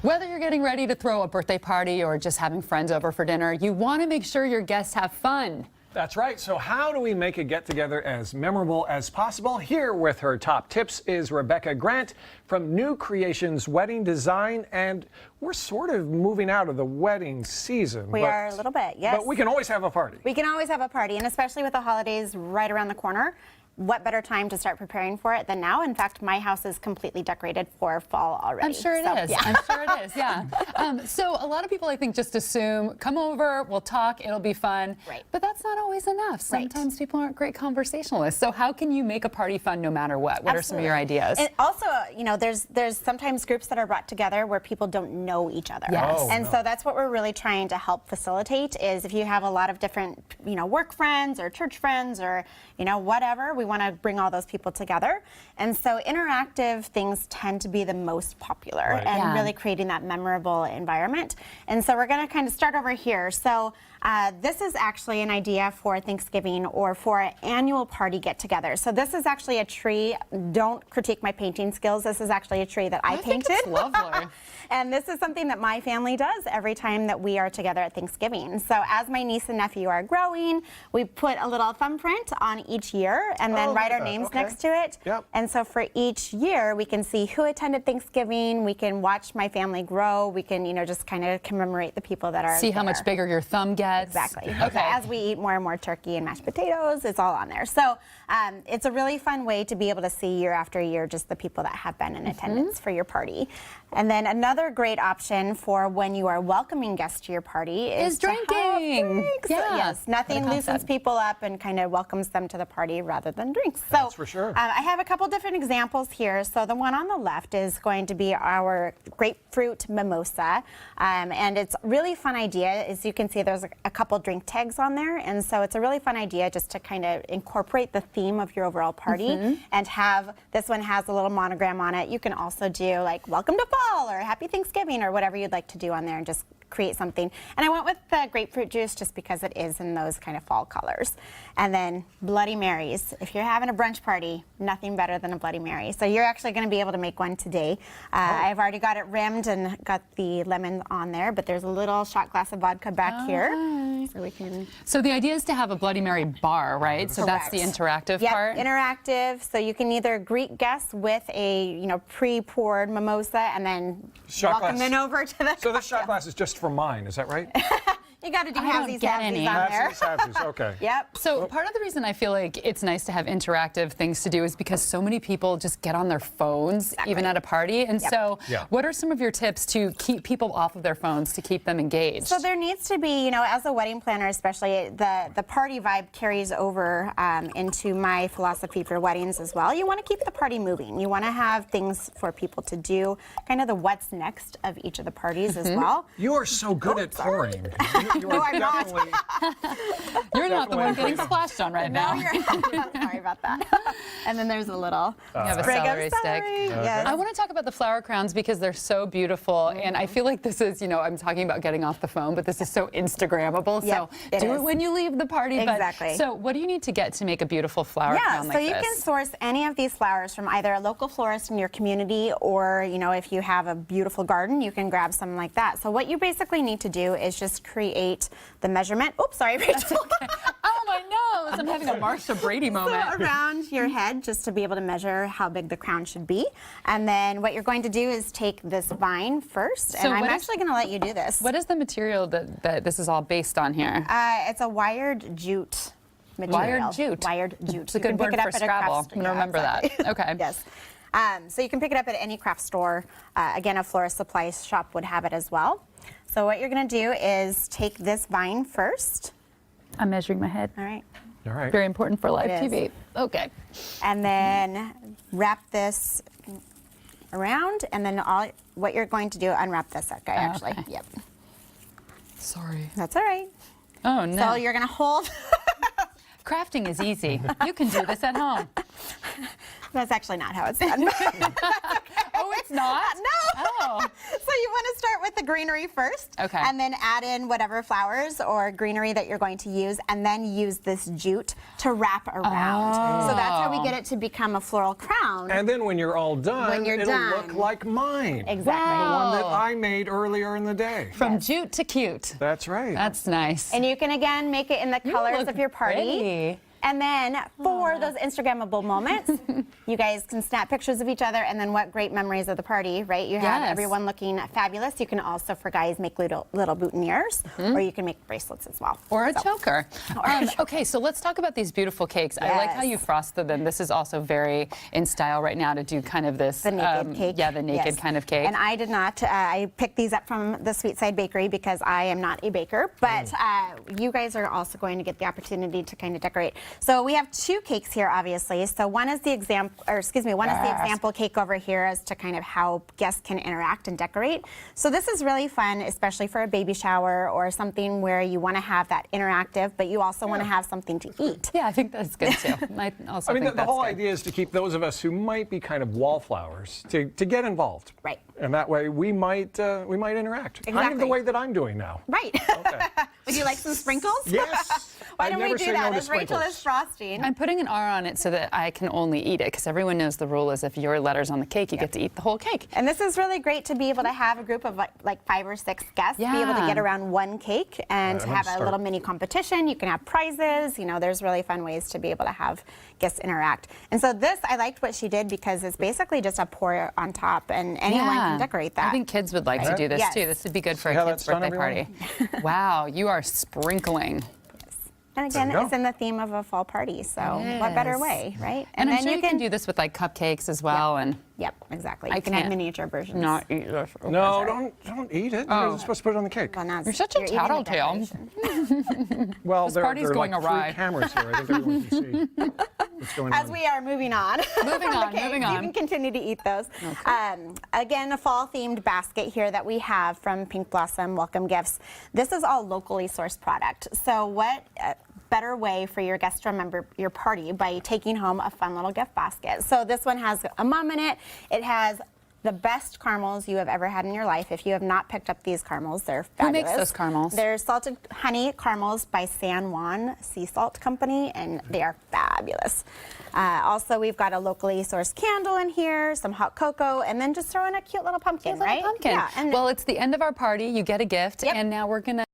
Whether you're getting ready to throw a birthday party or just having friends over for dinner, you want to make sure your guests have fun. That's right. So how do we make a get-together as memorable as possible? Here with her top tips is Rebecca Grant from New Creations Wedding Design, and we're sort of moving out of the wedding season. We are a little bit, yes. But we can always have a party. We can always have a party, and especially with the holidays right around the corner. What better time to start preparing for it than now? In fact, my house is completely decorated for fall already. I'm sure it is. Yeah. I'm sure it is, yeah. So a lot of people, I think, just assume, come over, we'll talk, it'll be fun. Right. But that's not always enough. Sometimes people aren't great conversationalists. So how can you make a party fun no matter what? What are some of your ideas? And also, you know, there's sometimes groups that are brought together where people don't know each other. Yes. And so that's what we're really trying to help facilitate is if you have a lot of different, you know, work friends or church friends or, you know, whatever, we want to bring all those people together. And so interactive things tend to be the most popular and really creating that memorable environment. And so we're going to kind of start over here. So this is actually an idea for Thanksgiving or for an annual party get-together. So this is actually a tree. Don't critique my painting skills. This is actually a tree that I painted. Think it's lovely. And this is something that my family does every time that we are together at Thanksgiving. So as my niece and nephew are growing, we put a little thumbprint on each year and then write our names next to it. Yep. And so for each year, we can see who attended Thanksgiving. We can watch my family grow. We can, you know, just kind of commemorate the people that are See how much bigger your thumb gets. Exactly. Okay. As we eat more and more turkey and mashed potatoes, it's all on there. So it's a really fun way to be able to see year after year just the people that have been in attendance for your party. And then another great option for when you are welcoming guests to your party is drinking. Drinks. Yeah. Yes, nothing loosens people up and kind of welcomes them to the party rather than drinks. So That's for sure. I have a couple different examples here. So the one on the left is going to be our Grapefruit Mimosa. And it's a really fun idea. As you can see, there's a couple drink tags on there. And so it's a really fun idea just to kind of incorporate the theme of your overall party and have, this one has a little monogram on it. You can also do like welcome to fall or happy Thanksgiving or whatever you'd like to do on there and just create something. And I went with the grapefruit juice just because it is in those kind of fall colors. And then Bloody Marys. If you're having a brunch party, nothing better than a Bloody Mary. So you're actually going to be able to make one today. I've already got it rimmed and got the lemon on there, but there's a little shot glass of vodka back here. So we can... So the idea is to have a Bloody Mary bar, right? So that's the interactive part? Yep, interactive. So you can either greet guests with a, you know, pre-poured mimosa and then welcome them over to the So this shot glass is just for mine, is that right? You got to do I don't halvesies, get halvesies any. on there. Halvesies, okay. Yep. So part of the reason I feel like it's nice to have interactive things to do is because so many people just get on their phones, even at a party. And so what are some of your tips to keep people off of their phones, to keep them engaged? So there needs to be, you know, as a wedding planner especially, the party vibe carries over into my philosophy for weddings as well. You want to keep the party moving. You want to have things for people to do, kind of the what's next of each of the parties as well. You are so good at pouring. You No, are I'm not. You're not the one getting splashed on right now. Sorry about that. And then there's a little have a sprig celery of stick. celery. Yes. I want to talk about the flower crowns because they're so beautiful, and I feel like this is, you know, I'm talking about getting off the phone, but this is so Instagrammable. Yep, so do is. it when you leave the party. Exactly. But, so what do you need to get to make a beautiful flower crown like so this? you can source any of these flowers from either a local florist in your community or, you know, if you have a beautiful garden, you can grab some like that. So what you basically need to do is just create the measurement. Oops, sorry, Rachel. Oh my nose! I'm having a Marsha Brady moment. So around your head, just to be able to measure how big the crown should be. And then what you're going to do is take this vine first, and I'm actually going to let you do this. What is the material that this is all based on here? It's a wired jute material. Wired jute. Wired jute. It's a good word for Scrabble. I'm going to remember that. Okay. Yes. So you can pick it up at any craft store. Again, a florist supply shop would have it as well. So what you're going to do is take this vine first. I'm measuring my head. All right. All right. Very important for live It is. TV. Okay. And then wrap this around, and then what you're going to do, unwrap this, okay, actually. Okay. Yep. Sorry. That's all right. Oh, no. So you're going to hold. Crafting is easy. You can do this at home. That's actually not how it's done. Oh, it's not? No. Oh. So you want to start with the greenery first. Okay. And then add in whatever flowers or greenery that you're going to use, and then use this jute to wrap around. So that's how we get it to become a floral crown. And then when you're all done, it'll done. look like mine. Exactly. The one that I made earlier in the day. From jute to cute. That's right. That's nice. And you can again make it in the colors look of your party. pretty. And then for those Instagrammable moments, you guys can snap pictures of each other, and then what great memories of the party, right? You have Yes. everyone looking fabulous. You can also, for guys, make little boutonnieres, or you can make bracelets as well. Or a So- choker. Okay, so let's talk about these beautiful cakes. I like how you frosted them. This is also very in style right now to do kind of this. The naked cake. Yeah, the naked Yes. kind of cake. And I did not, I picked these up from the Sweet Side Bakery because I am not a baker, but you guys are also going to get the opportunity to kind of decorate. So we have two cakes here, obviously. So one is the example cake over here as to kind of how guests can interact and decorate. So this is really fun, especially for a baby shower or something where you want to have that interactive, but you also want to have something to eat. Yeah, I think that's good too. I also I mean, think the whole that's good. idea is to keep those of us who might be kind of wallflowers to get involved. Right. And that way we might interact. Kind of the Exactly. way that I'm doing now. Right. Okay. Would you like some sprinkles? Yes. Why I'd don't we never do say that no to as Rachel sprinkles. is frosting? I'm putting an R on it so that I can only eat it, because everyone knows the rule is if your letter's on the cake, you get to eat the whole cake. And this is really great to be able to have a group of like 5 or 6 guests, be able to Yeah. get around one cake and I'm have gonna a little start. mini competition. You can have prizes. You know, there's really fun ways to be able to have guests interact. And so this, I liked what she did because it's basically just a pour on top, and anyone can decorate that. I think kids would like to do this Yes. too. This would be good for See how a kid's that's done, birthday party. Wow, you are sprinkling. And again, There you it's go. in the theme of a fall party, so what better Yes. way, right? And I'm sure you can do this with like cupcakes as well. And Yep, exactly. I You can have can't miniature versions. not eat this. No, don't eat it. You're supposed to put it on the cake. Well, now You're such a eating the tattletale. decoration. Well, there party's are going like awry. 3 cameras here. I think everyone can see what's going on. As we are moving on. Moving on, Okay, moving You on. can continue to eat those. Again, a fall-themed basket here that we have from Pink Blossom Welcome Gifts. This is all locally sourced product. So what better way for your guests to remember your party by taking home a fun little gift basket. So this one has a mom in it. It has the best caramels you have ever had in your life. If you have not picked up these caramels, they're Who fabulous. makes those caramels? They're salted honey caramels by San Juan Sea Salt Company, and they are fabulous. Also, we've got a locally sourced candle in here, some hot cocoa, and then just throw in a cute little pumpkin, Cute little right? pumpkin. Yeah. And Well, it's the end of our party. You get a gift, Yep. and now we're gonna